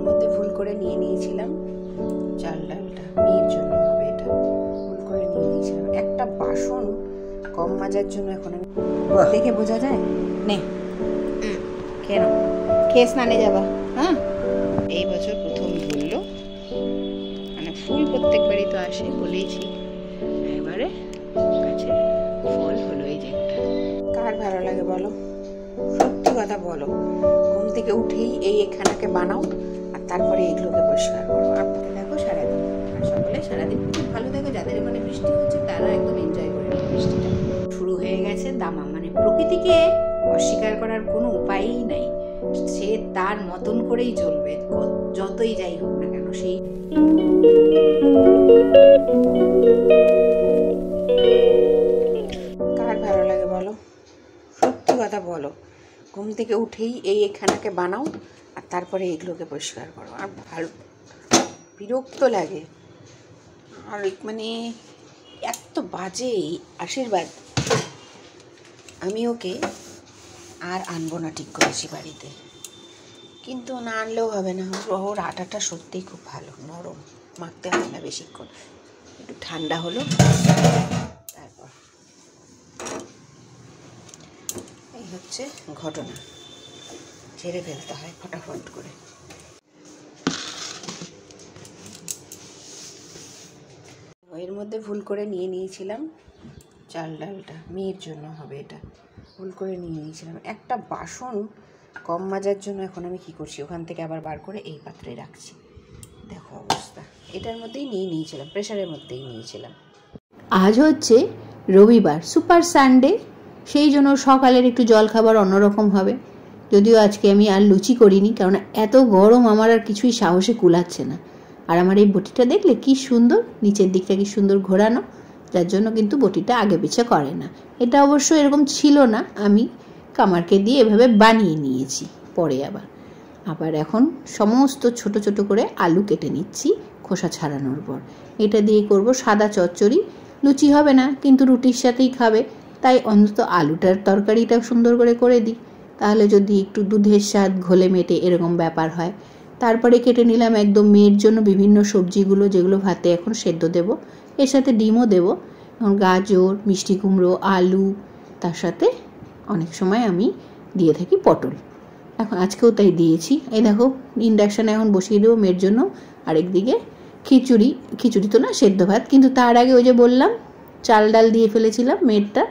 মধ্যে ভুল করে নিয়ে নিয়েছিলাম চাল ডালটা, মেয়ের জন্য হবে এটা, ভুল করে নিয়ে নিয়েছিলাম। একটা বাসন কম মাজার জন্য এখন আমি দেখে বোঝা যায় নে কেন খেয়ে স্নানে যাবা? হ্যাঁ, এই বছর প্রথম ধরলো, মানে ফুল প্রত্যেকবারই তো আসে বলেইছি, এবারে গাছে ফল হলো। এই যে একটা, কার ভালো লাগে বলো, সত্যি কথা বলো, ঘুম থেকে উঠেই এই এখানাকে বানাও আর তারপরে এগুলোকে পরিষ্কার করো। আর দেখো সারাদিন, আর সকলে সারাদিন খুব ভালো দেখো, যাদের এখানে বৃষ্টি হচ্ছে তারা একদম এনজয় করে নেয় বৃষ্টিটা। শুরু হয়ে গেছে দামা, মানে প্রকৃতিকে অস্বীকার করার কোনো উপায়ই নাই, সে তার মতন করেই চলবে যতই যাই হোক না কেন। সেই কার ভালো লাগে বলো, সত্যি কথা বলো, ঘুম থেকে উঠেই এই এখানাকে বানাও আর তারপরে এগুলোকে পরিষ্কার করো। আর ভালো বিরক্ত লাগে, আর মানে এত বাজে আশীর্বাদ। আমি ওকে আর আনবো না ঠিক করেছি বাড়িতে, কিন্তু না আনলেও হবে না। ওর আটাটা সত্যিই খুব ভালো, নরম, মাখতে হয় না বেশিক্ষণ, একটু ঠান্ডা হলো তারপর। এই হচ্ছে ঘটনা, ছেড়ে ফেলতে হয় ফটাফট করে। এর মধ্যে ভুল করে নিয়ে নিয়েছিলাম চাল ডালটা, মেয়ের জন্য হবে এটা, ভুল করে নিয়ে নিয়েছিলাম। একটা বাসন কম মাজার জন্য এখন আমি কি করছি, ওখান থেকে আবার বার করে এই পাত্রে রাখছি। দেখো অবস্থা, এটার মধ্যেই নিয়ে নিয়েছিলাম, প্রেশারের মধ্যেই নিয়েছিলাম। আজ হচ্ছে রবিবার, সুপার সানডে, সেই জন্য সকালের একটু জলখাবার অন্যরকম হবে। যদিও আজকে আমি আর লুচি করিনি, কারণ এত গরম আমার আর কিছুই সাহসে কুলাচ্ছে না। আর আমার এই বটিটা দেখলে কি সুন্দর, নিচের দিকটা কি সুন্দর ঘোরানো, যার জন্য কিন্তু বটিটা আগে পিছে করে না। এটা অবশ্য এরকম ছিল না, আমি কামারকে দিয়ে এভাবে বানিয়ে নিয়েছি পরে। আবার এখন সমস্ত ছোট ছোট করে আলু কেটে নিচ্ছি খোসা ছাড়ানোর পর। এটা দিয়ে করব সাদা চচ্চড়ি। লুচি হবে না, কিন্তু রুটির সাথেই খাবে, তাই অন্তত আলুটার তরকারিটা সুন্দর করে দিই, তাহলে যদি একটু দুধের স্বাদ ঘোলে মেটে এরকম ব্যাপার হয়। তারপরে কেটে নিলাম একদম মেয়ের জন্য বিভিন্ন সবজিগুলো, যেগুলো ভাতে এখন সেদ্ধ দেব, এর সাথে ডিমও দেবো, গাজর, মিষ্টি কুমড়ো, আলু, তার সাথে অনেক সময় আমি দিয়ে থাকি পটল। এখন আজকেও তাই দিয়েছি। এই দেখো ইন্ডাকশানে এখন বসিয়ে দেবো মেয়ের জন্য। আরেকদিকে খিচুড়ি তো না, সেদ্ধ ভাত, কিন্তু তার আগে ওই যে বললাম চাল ডাল দিয়ে ফেলেছিলাম মেয়েরটা,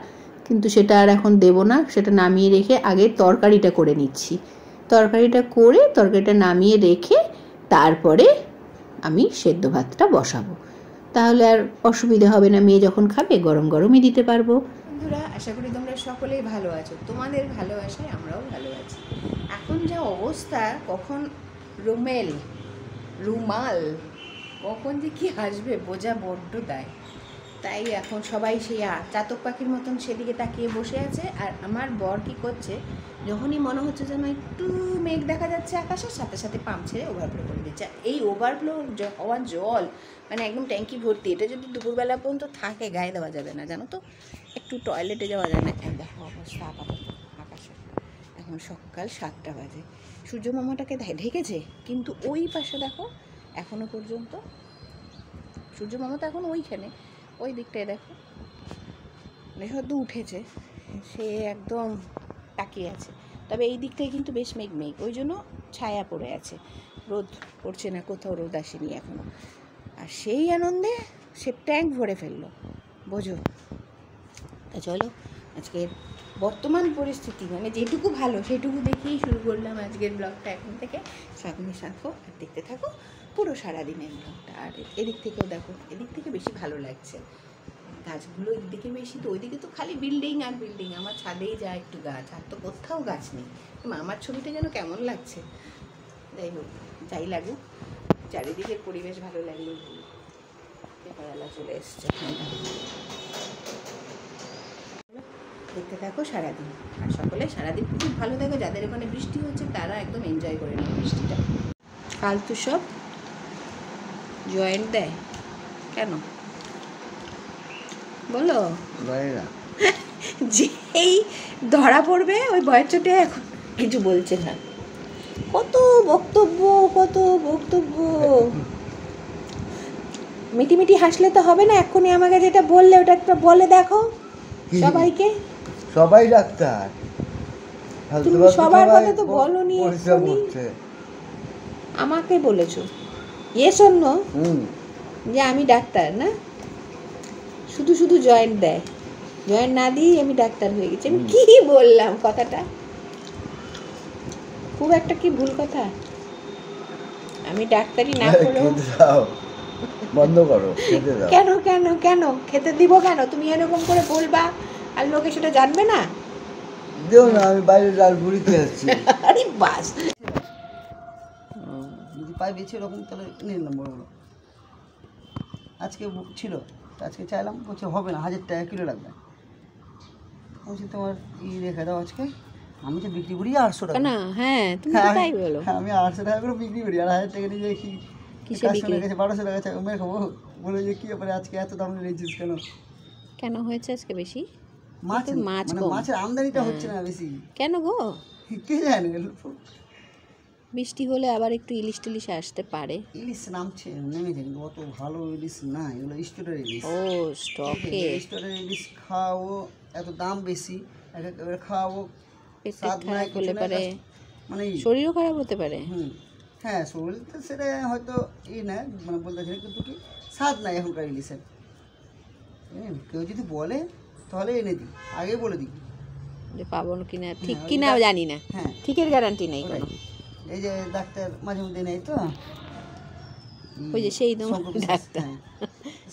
কিন্তু সেটা আর এখন দেবো না, সেটা নামিয়ে রেখে আগে তরকারিটা করে নিচ্ছি। তরকারিটা নামিয়ে রেখে তারপরে আমি সেদ্ধ ভাতটা বসাবো, তাহলে আর অসুবিধা হবে না, মেয়ে যখন খাবে গরম গরমই দিতে পারবো। বন্ধুরা, আশা করি তোমরা সকলেই ভালো আছো, তোমাদের ভালোবাসায় আমরাও ভালো আছি। এখন যা অবস্থা, কখন রুমাল কখন যে কি আসবে বোঝা বড্ড দায়। তাই এখন সবাই সেই চাতক পাখির মতন সেদিকে তাকিয়ে বসে আছে। আর আমার বর কী করছে, যখনই মনে হচ্ছে যেন একটু মেঘ দেখা যাচ্ছে আকাশের, সাথে সাথে পাম্প ছেড়ে ওভারফ্লো করে দিচ্ছে। এই ওভারফ্লো হওয়ার জল মানে একদম ট্যাঙ্কি ভর্তি, এটা যদি দুপুরবেলা পর্যন্ত থাকে গায়ে দেওয়া যাবে না, জানো তো, একটু টয়লেটে যাওয়া যায় না। দেখো অবস্থা আপাতত আকাশে, এখন সকাল 7টা বাজে, সূর্য মামাটাকে ঢেকেছে, কিন্তু ওই পাশে দেখো এখনো পর্যন্ত সূর্য মামা তো এখন ওইখানে, ওই দিকটায় দেখো সদ্য উঠেছে, সে একদম তাকিয়ে আছে। তবে এই দিকটায় কিন্তু বেশ মেঘ, ওই জন্য ছায়া পড়ে আছে, রোদ পড়ছে না, কোথাও রোদ আসেনি এখনো। আর সেই আনন্দে সে ট্যাঙ্ক ভরে ফেললো, বোঝো। তা চলো আজকের বর্তমান পরিস্থিতি, মানে যেটুকু ভালো সেটুকু দেখেই শুরু করলাম আজকের ব্লগটা। এখন থেকে সামনে থাকো আর দেখতে থাকো পুরো সারাদিনের ব্লগটা। আর এদিক থেকেও দেখো, এদিক থেকে বেশি ভালো লাগছে, গাছগুলো এদিকে বেশি, তো ওইদিকে তো খালি বিল্ডিং আর বিল্ডিং। আমার ছাদেই যা একটু গাছ, আর তো কোথাও গাছ নেই। আমার ছবিটা যেন কেমন লাগছে। যাই হোক, যাই লাগুক, চারিদিকের পরিবেশ ভালো লাগলো। পেপারওয়ালা চলে এসছে, দেখতে থাকো সারাদিন। আর সকলে সারাদিন খুব ভালো থাকো, যাদের ওখানে বৃষ্টি হচ্ছে তারা একদম এনজয় করে নেয় বৃষ্টিটা। ফালতু সব জয়েন্ট দেয় কেন বলো, যেই ধরা পড়বে ওই ভয়ের চোটে এখন কিছু বলছে না। কত বক্তব্য, কত বক্তব্য। মিটি মিটি হাসলে তো হবে না, এক্ষুনি আমাকে যেটা বললে ওটা একটা বলে দেখো সবাইকে। সবাই ডাক্তার, তুমি সবার কথা তো বলনি, আমাকে বলেছো ইয়েস অর নো যে আমি ডাক্তার না, শুধু শুধু জয়েন্ট দেয়, জয়েন্ট না দিয়েই আমি ডাক্তার হয়ে গেছি। আমি কি বললাম কথাটা, খুব একটা কি ভুল কথা? আমি ডাক্তারি না করেও বন্ধ করো, কেন কেন কেন খেতে দিব কেন? তুমি এরকম করে বলবা আর লোকে সেটা জানবে না? দেও না, আমি বাইরে ডাল বুড়িতে আসছি। আরে বাস, যদি পাই বেছে এরকম তাহলে নিলাম বড় বড়। আজকে ছিল, আজকে চাইলাম, বলছে হবে না, 1000 টাকা কিলো লাগবে। বলছি তোমার রেখে দাও আজকে, আমি তো বিক্রি করি 800 টাকা না। হ্যাঁ তুমি তো তাই বলো। আমি 800 টাকা করে বিক্রি করি, আর 1000 টাকা নিয়ে কি কিসে বিক্রি? 1200 টাকা চাই মেরে খাবো। বলে যে কি ব্যাপারে আজকে এত দাম নিয়েছিস কেন? কেন হয়েছে আজকে বেশি? মাছ, মাছ মানে কম। মাছের আমদানিটা হচ্ছে না বেশি, কেন গো? কে জানে। বৃষ্টি হলে আবার একটু ইলিশ টিলিশ আসতে পারে। ইলিশ নামছে, নেমেছে, কিন্তু অত ভালো ইলিশ না, এগুলো স্টোরের ইলিশ। ও স্টকে স্টোরের ইলিশ খাওয়াবো, এত দাম বেশি, একেবারে খাওয়াবো, পেট স্বাদ নাই খারাপ হলে কিছু পারে, নাই, মানে শরীরও খারাপ হতে পারে। হ্যাঁ শরীর তো সেটা হয়তো না, মানে বলতে চাই, কিন্তু কি স্বাদ নাই এখনকার ইলিশের। কেউ যদি বলে তাহলে এনে দিই, আগে বলে দিই যে পাবো কিনা, ঠিক হ্যাঁ, কিনা জানি না। হ্যাঁ ঠিকের গ্যারান্টি নেই কোনো। এই যে ডাক্তার মাঝে মধ্যে নেই তো, ওই যে সেই তোমার ডাক্তার,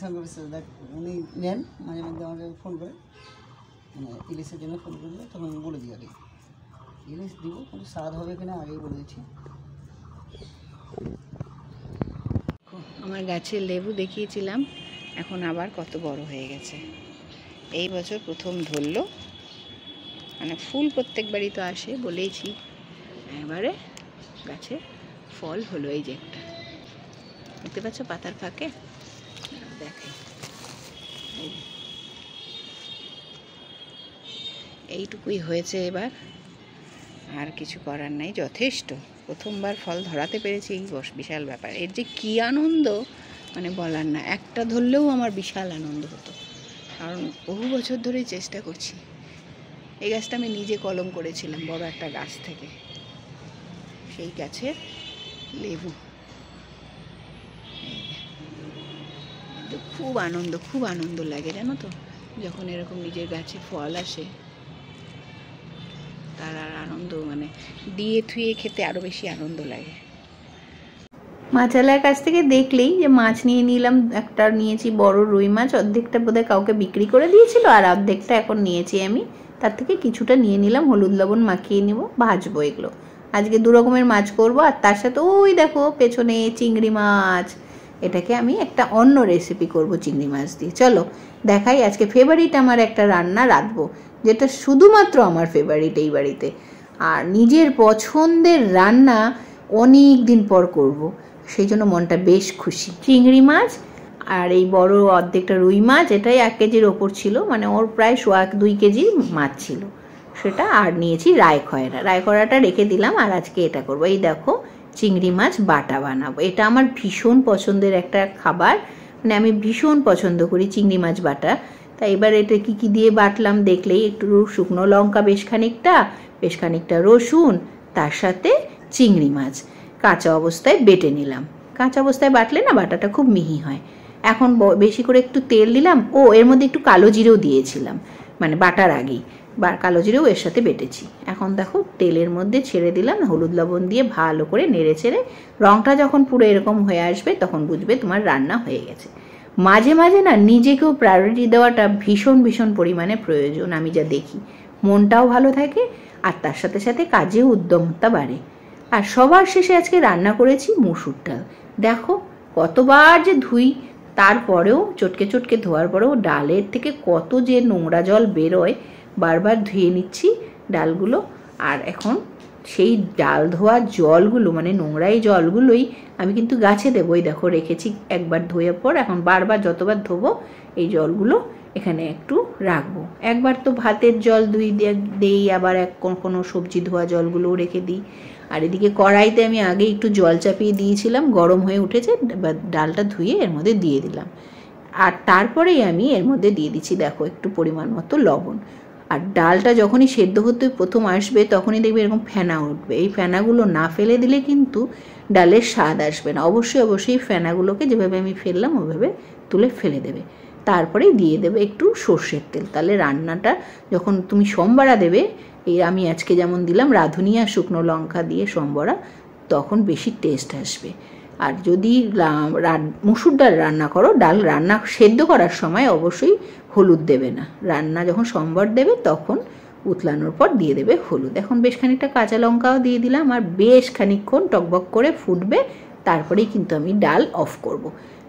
শঙ্কর বিশ্বাস উনি নেন মাঝে মধ্যে, আমাকে ফোন করে, মানে ইলিশের জন্য ফোন করলে তখন আমি বলে দিই আগে ইলিশ দিব, কিন্তু স্বাদ হবে কিনা আগেই বলে দিচ্ছি। আমার গাছের লেবু দেখিয়েছিলাম, এখন আবার কত বড় হয়ে গেছে। এই বছর প্রথম ধরলো, মানে ফুল প্রত্যেকবারই তো আসে বলেইছি, এবারে গাছে ফল হলো। এই যে একটা দেখতে পাচ্ছ পাতার ফাঁকে, দেখাই, এইটুকুই হয়েছে এবার, আর কিছু করার নাই, যথেষ্ট। প্রথমবার ফল ধরাতে পেরেছি, এই বিশাল ব্যাপার। এর যে কী আনন্দ মানে বলার না, একটা ধরলেও আমার বিশাল আনন্দ হতো, কারণ বহু বছর ধরেই চেষ্টা করছি। এই গাছটা আমি নিজে কলম করেছিলাম বড় একটা গাছ থেকে, সেই গাছের লেবু। খুব আনন্দ, খুব আনন্দ লাগে জানো তো, যখন এরকম নিজের গাছে ফল আসে, তার আর আনন্দ, মানে দিয়ে থুয়ে খেতে আরও বেশি আনন্দ লাগে। মাছওয়ালার কাছ থেকে দেখলেই যে মাছ নিয়ে নিলাম, একটা নিয়েছি বড় রুই মাছ, অর্ধেকটা বোধহয় কাউকে বিক্রি করে দিয়েছিল, আর অর্ধেকটা এখন নিয়েছি আমি। তার থেকে কিছুটা নিয়ে নিলাম, হলুদ লবণ মাখিয়ে নিব, ভাজবো এগুলো। আজকে 2 রকমের মাছ করব, আর তার সাথে ওই দেখো পেছনে চিংড়ি মাছ, এটাকে আমি একটা অন্য রেসিপি করব চিংড়ি মাছ দিয়ে। চলো দেখাই, আজকে ফেভারিট আমার একটা রান্না রাঁধবো, যেটা শুধুমাত্র আমার ফেভারিট এই বাড়িতে, আর নিজের পছন্দের রান্না অনেক দিন পর করব, সেই জন্য মনটা বেশ খুশি। চিংড়ি মাছ আর এই বড় অর্ধেকটা রুই মাছ, এটাই 1 কেজির ওপর ছিল, মানে ওর প্রায় 2 কেজি মাছ ছিল সেটা। আর নিয়েছি রায়খয়রা, রায়খয়রাটা রেখে দিলাম, আর আজকে এটা করব। এই দেখো চিংড়ি মাছ বাটা বানাবো, এটা আমার ভীষণ পছন্দের একটা খাবার, মানে আমি ভীষণ পছন্দ করি চিংড়ি মাছ বাটা। তাই এবার এটা কি কি দিয়ে বাটলাম দেখলেই, একটু শুকনো লঙ্কা বেশ খানিকটা রসুন, তার সাথে চিংড়ি মাছ কাঁচা অবস্থায় বেটে নিলাম। কাঁচা অবস্থায় বাটলে না বাটাটা খুব মিহি হয়। এখন বেশি করে একটু তেল দিলাম, ও এর মধ্যে একটু কালো জিরেও দিয়েছিলাম, মানে বাটার আগেই কালো জিরেও এর সাথে বেটেছি। এখন দেখো তেলের মধ্যে ছেড়ে দিলাম, হলুদ লবণ দিয়ে ভালো করে নেড়ে ছেড়ে, রঙটা যখন পুরো এরকম হয়ে আসবে তখন বুঝবে তোমার রান্না হয়ে গেছে। মাঝে মাঝে না নিজেকেও প্রায়োরিটি দেওয়াটা ভীষণ ভীষণ পরিমাণে প্রয়োজন, আমি যা দেখি, মনটাও ভালো থাকে আর তার সাথে সাথে কাজেও উদ্যমতা বাড়ে। আর সবার শেষে আজকে রান্না করেছি মুসুর ডাল। দেখো কতবার যে ধুই, তারপরেও চটকে চটকে ধোয়ার পরেও ডালের থেকে কত যে নোংরা জল বেরোয়, বারবার ধুয়ে নিচ্ছি ডালগুলো। আর এখন সেই ডাল ধোয়া জলগুলো, মানে নোংরা এই জলগুলোই আমি কিন্তু গাছে দেবো। এই দেখো রেখেছি একবার ধোয়ার পর, এখন বারবার যতবার ধোবো এই জলগুলো এখানে একটু রাখবো। একবার তো ভাতের জল দেই, আবার কোনো সবজি ধোয়া জলগুলোও রেখে দিই। আর এদিকে কড়াইতে আমি আগে একটু জল চাপিয়ে দিয়েছিলাম, গরম হয়ে উঠেছে, এবার ডালটা ধুয়ে এর মধ্যে দিয়ে দিলাম। আর তারপরেই আমি এর মধ্যে দিয়ে দিচ্ছি দেখো একটু পরিমাণ মতো লবণ। আর ডালটা যখনই সেদ্ধ হতে প্রথম আসবে তখনই দেখবে এরকম ফেনা উঠবে। এই ফেনাগুলো না ফেলে দিলে কিন্তু ডালের স্বাদ আসবে না। অবশ্যই ফেনাগুলোকে যেভাবে আমি ফেললাম ওইভাবে তুলে ফেলে দেবে। তারপরে দিয়ে দেবে একটু সর্ষের তেল। তাহলে রান্নাটা যখন তুমি সম্বরা দেবে, এই আমি আজকে যেমন দিলাম রাঁধুনি আর শুকনো লঙ্কা দিয়ে সম্বরা, তখন বেশি টেস্ট আসবে। আর যদি মুসুর ডাল রান্না করো, ডাল রান্না সেদ্ধ করার সময় অবশ্যই হলুদ দেবে না। রান্না যখন সম্বর দেবে তখন উতলানোর পর দিয়ে দেবে হলুদ। এখন বেশ খানিকটা কাঁচা লঙ্কাও দিয়ে দিলাম, আর বেশ খানিকক্ষণ টকবক করে ফুটবে, তারপরেই কিন্তু আমি ডাল অফ করব।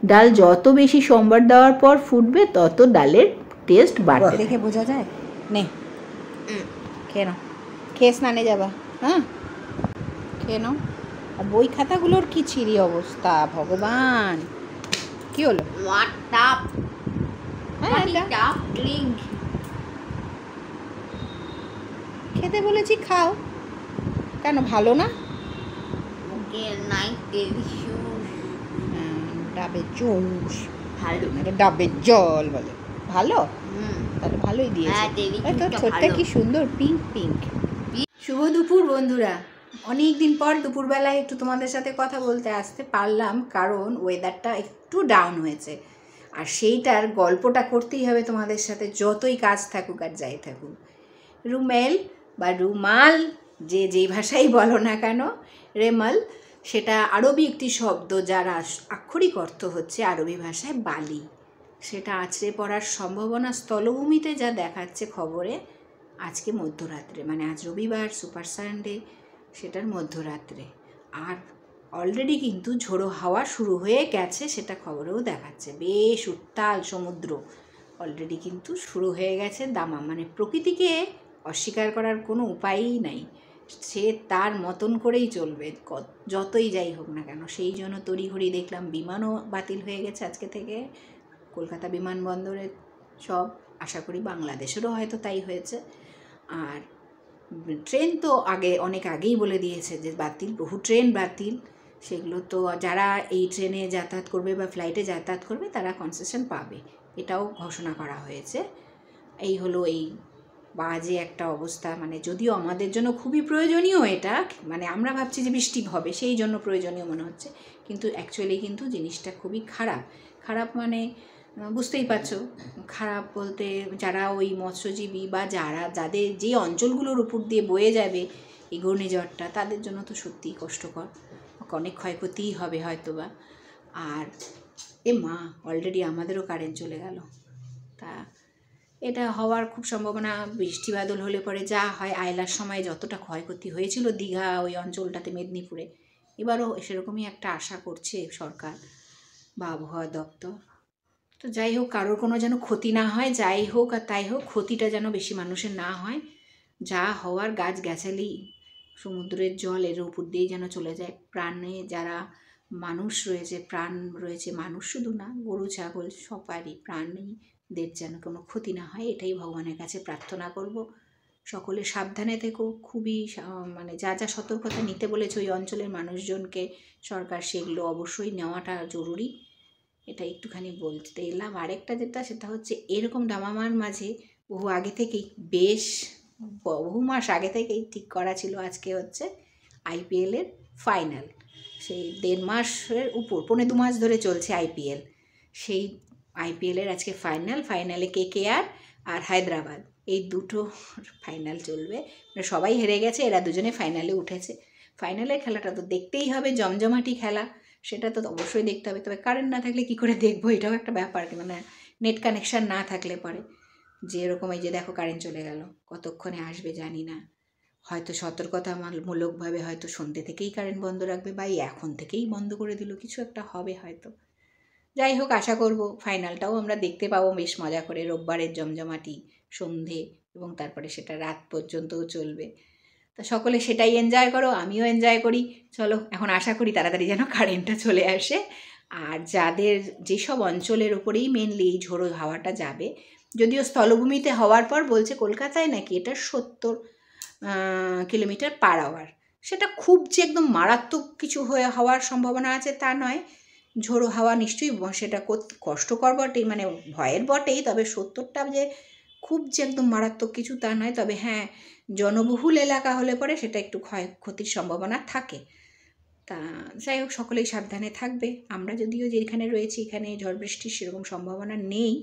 ডাল যত বেশি সম্বর দেওয়ার পর ফুটবে তত ডালের টেস্ট বাড়বে। দেখে বোঝা যায়। নে খেয়ে নাও, খেয়ে স্নানে যাবা। হ্যাঁ খেয়ে নাও। আর বই খাতাগুলোর কি ছিঁড়ি অবস্থা, ভগবান কি হলো? খেতে বলেছি খাও, কেন ভালো না? ডাবের জুস ভালো, ডাবের জল বলে ভালো, তাহলে ভালোই দিয়েছে। তোর ছোটটা কি সুন্দর পিঙ্ক পিঙ্ক। শুভ দুপুর বন্ধুরা, অনেক দিন পর দুপুরবেলায় একটু তোমাদের সাথে কথা বলতে আসতে পারলাম, কারণ ওয়েদারটা একটু ডাউন হয়েছে। আর সেইটার গল্পটা করতেই হবে তোমাদের সাথে, যতই কাজ থাকুক আর যাই থাকুক। রুমেল বা রুমাল, যে যেই ভাষাই বলো না কেন, রেমাল সেটা আরবি একটি শব্দ, যার আক্ষরিক অর্থ হচ্ছে আরবি ভাষায় বালি। সেটা আছড়ে পড়ার সম্ভাবনা স্থলভূমিতে যা দেখাচ্ছে খবরে, আজকে মধ্যরাত্রে, মানে আজ রবিবার সুপার সানডে, সেটার মধ্যরাত্রে। আর অলরেডি কিন্তু ঝোড়ো হাওয়া শুরু হয়ে গেছে, সেটা খবরেও দেখাচ্ছে। বেশ উত্তাল সমুদ্র অলরেডি কিন্তু শুরু হয়ে গেছে দামা। মানে প্রকৃতিকে অস্বীকার করার কোনো উপায়ই নাই, সে তার মতন করেই চলবে যতই যাই হোক না কেন। সেই জন্য তড়িঘড়ি দেখলাম বিমানও বাতিল হয়ে গেছে আজকে থেকে কলকাতা বিমানবন্দরে সব। আশা করি বাংলাদেশেরও হয়তো তাই হয়েছে। আর ট্রেন তো অনেক আগেই বলে দিয়েছে যে বাতিল, বহু ট্রেন বাতিল। সেগুলো তো যারা এই ট্রেনে যাতায়াত করবে বা ফ্লাইটে যাতায়াত করবে তারা কনসেশন পাবে, এটাও ঘোষণা করা হয়েছে। এই হলো এই বাজে একটা অবস্থা। মানে যদিও আমাদের জন্য খুবই প্রয়োজনীয় এটা, মানে আমরা ভাবছি যে বৃষ্টি হবে সেই জন্য প্রয়োজনীয় মনে হচ্ছে, কিন্তু অ্যাকচুয়ালি কিন্তু জিনিসটা খুবই খারাপ। মানে বুঝতেই পারছো, খারাপ বলতে যারা ওই মৎস্যজীবী বা যাদের যে অঞ্চলগুলোর উপর দিয়ে বয়ে যাবে এই ঘূর্ণিঝড়টা, তাদের জন্য তো সত্যিই কষ্টকর, অনেক ক্ষয়ক্ষতিই হবে হয়তোবা। আর মা অলরেডি আমাদেরও কারেন্ট চলে গেল। তা এটা হওয়ার খুব সম্ভাবনা। বৃষ্টি বাদল হলে পরে যা হয়, আয়লার সময় যতটা ক্ষয়ক্ষতি হয়েছিল দীঘা ওই অঞ্চলটাতে, মেদিনীপুরে, এবারও সেরকমই একটা আশা করছে সরকার বা আবহাওয়া দপ্তর। তো যাই হোক, কারোর কোনো যেন ক্ষতি না হয়, যাই হোক আর তাই হোক, ক্ষতিটা যেন বেশি মানুষের না হয়। যা হওয়ার গাছগাছালি, সমুদ্রের জল এর উপর দিয়েই যেন চলে যায়। প্রাণে যারা মানুষ রয়েছে, প্রাণ রয়েছে, মানুষ শুধু না, গরু ছাগল সবারই প্রাণীদের যেন কোনো ক্ষতি না হয়, এটাই ভগবানের কাছে প্রার্থনা করব। সকলে সাবধানে থেকো, খুবই মানে যা যা সতর্কতা নিতে বলেছে ওই অঞ্চলের মানুষজনকে সরকার, সেগুলো অবশ্যই নেওয়াটা জরুরি। এটা একটুখানি বলতে এলাম। আরেকটা যেটা, সেটা হচ্ছে এরকম দামামার মাঝে বহু মাস আগে থেকেই ঠিক করা ছিল আজকে হচ্ছে আইপিএলের ফাইনাল। সেই 1.5 মাসের উপর, 1.5-2 মাস ধরে চলছে আইপিএল। সেই আইপিএলের আজকে ফাইনালে কেকেআর আর হায়দ্রাবাদ, এই দুটো ফাইনাল চলবে। মানে সবাই হেরে গেছে, এরা দুজনে ফাইনালে উঠেছে। ফাইনালের খেলাটা তো দেখতেই হবে, জমজমাটি খেলা, সেটা তো অবশ্যই দেখতে হবে। তবে কারেন্ট না থাকলে কী করে দেখবো, এটাও একটা ব্যাপার। মানে নেট কানেকশান না থাকলে পরে, যে এরকম এই যে দেখো কারেন্ট চলে গেল, কতক্ষণে আসবে জানি না। হয়তো সতর্কতামূলকভাবে হয়তো সন্ধ্যে থেকেই কারেন্ট বন্ধ রাখবে, বা এখন থেকেই বন্ধ করে দিল, কিছু একটা হবে হয়তো। যাই হোক, আশা করব ফাইনালটাও আমরা দেখতে পাবো বেশ মজা করে, রোববারের জমজমাটি সন্ধে, এবং তারপরে সেটা রাত পর্যন্তও চলবে। তা সকলে সেটাই এনজয় করো, আমিও এনজয় করি। চলো, এখন আশা করি তাড়াতাড়ি যেন কারেন্টটা চলে আসে। আর যাদের যেসব অঞ্চলের উপরেই মেনলি এই ঝোড়ো হাওয়াটা যাবে, যদিও স্থলভূমিতে হওয়ার পর বলছে কলকাতায় নাকি এটা 70 কিলোমিটার পার আওয়ার, সেটা খুব যে একদম মারাত্মক কিছু হওয়ার সম্ভাবনা আছে তা নয়। ঝোড়ো হাওয়া নিশ্চয়ই সেটা কষ্টকর বটেই, মানে ভয়ের বটেই, তবে সত্তরটা যে খুব যে একদম মারাত্মক কিছু তা নয়। তবে হ্যাঁ, জনবহুল এলাকা হলে পরে সেটা একটু ক্ষয়ক্ষতির সম্ভাবনা থাকে। তা যাই হোক, সকলেই সাবধানে থাকবে। আমরা যদিও যেখানে রয়েছি এখানে ঝড় বৃষ্টির সেরকম সম্ভাবনা নেই,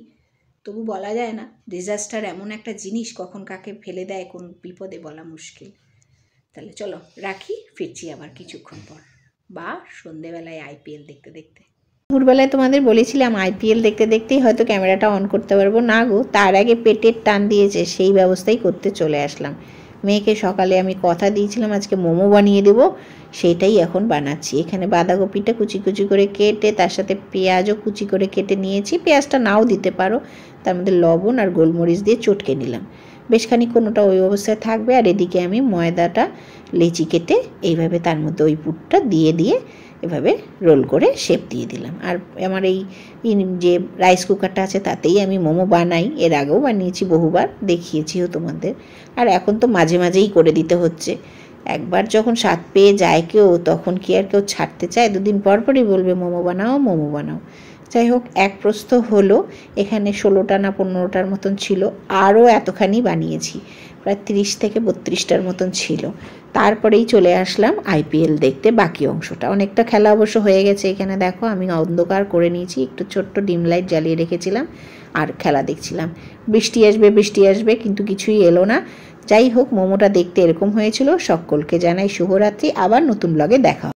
তবু বলা যায় না। ডিজাস্টার এমন একটা জিনিস, কখন কাকে ফেলে দেয় কোন বিপদে বলা মুশকিল। তাহলে চলো রাখি, ফিরছি আবার কিছুক্ষণ পর, বা সন্ধেবেলায় আইপিএল দেখতে দেখতে। দুপুরবেলায় তোমাদের বলেছিলাম আইপিএল দেখতে দেখতেই হয়তো ক্যামেরাটা অন করতে পারবো না গো, তার আগে পেটের টান দিয়েছে, সেই ব্যবস্থাই করতে চলে আসলাম। মেয়েকে সকালে আমি কথা দিয়েছিলাম আজকে মোমো বানিয়ে দেবো, সেটাই এখন বানাচ্ছি। এখানে বাঁধাকপিটা কুচি কুচি করে কেটে তার সাথে পেঁয়াজও কুচি করে কেটে নিয়েছি, পেঁয়াজটা নাও দিতে পারো, তার মধ্যে লবণ আর গোলমরিচ দিয়ে চটকে নিলাম। বেশ খানিকক্ষণ ওটা ওই অবস্থায় থাকবে। আর এদিকে আমি ময়দাটা লেচি কেটে এইভাবে তার মধ্যে ওই পুরটা দিয়ে এভাবে রোল করে শেপ দিয়ে দিলাম। আর আমার এই যে রাইস কুকারটা আছে তাতেই আমি মোমো বানাই, এর আগেও বানিয়েছি বহুবার, দেখিয়েছিও তোমাদের। আর এখন তো মাঝে মাঝেই করে দিতে হচ্ছে। একবার যখন স্বাদ পেয়ে যায় কেউ, তখন কি আর কেউ ছাড়তে চায়? দুদিন পর পরই বলবে মোমো বানাও মোমো বানাও। যাই হোক, এক প্রস্থ হলো। এখানে 16টা না 15টার মতন ছিল, আরও এতখানি বানিয়েছি, প্রায় 30 থেকে 32টার মতন ছিল। তারপরেই চলে আসলাম আইপিএল দেখতে। বাকি অংশটা অনেকটা খেলা অবশ্য হয়ে গেছে। এখানে দেখো আমি অন্ধকার করে নিয়েছি, একটু ছোট্ট ডিম লাইট জ্বালিয়ে রেখেছিলাম আর খেলা দেখছিলাম। বৃষ্টি আসবে কিন্তু কিছুই এলো না। যাই হোক, মোমোটা দেখতে এরকম হয়েছিল। সকলকে জানাই শুভরাত্রি, আবার নতুন ব্লগে দেখা।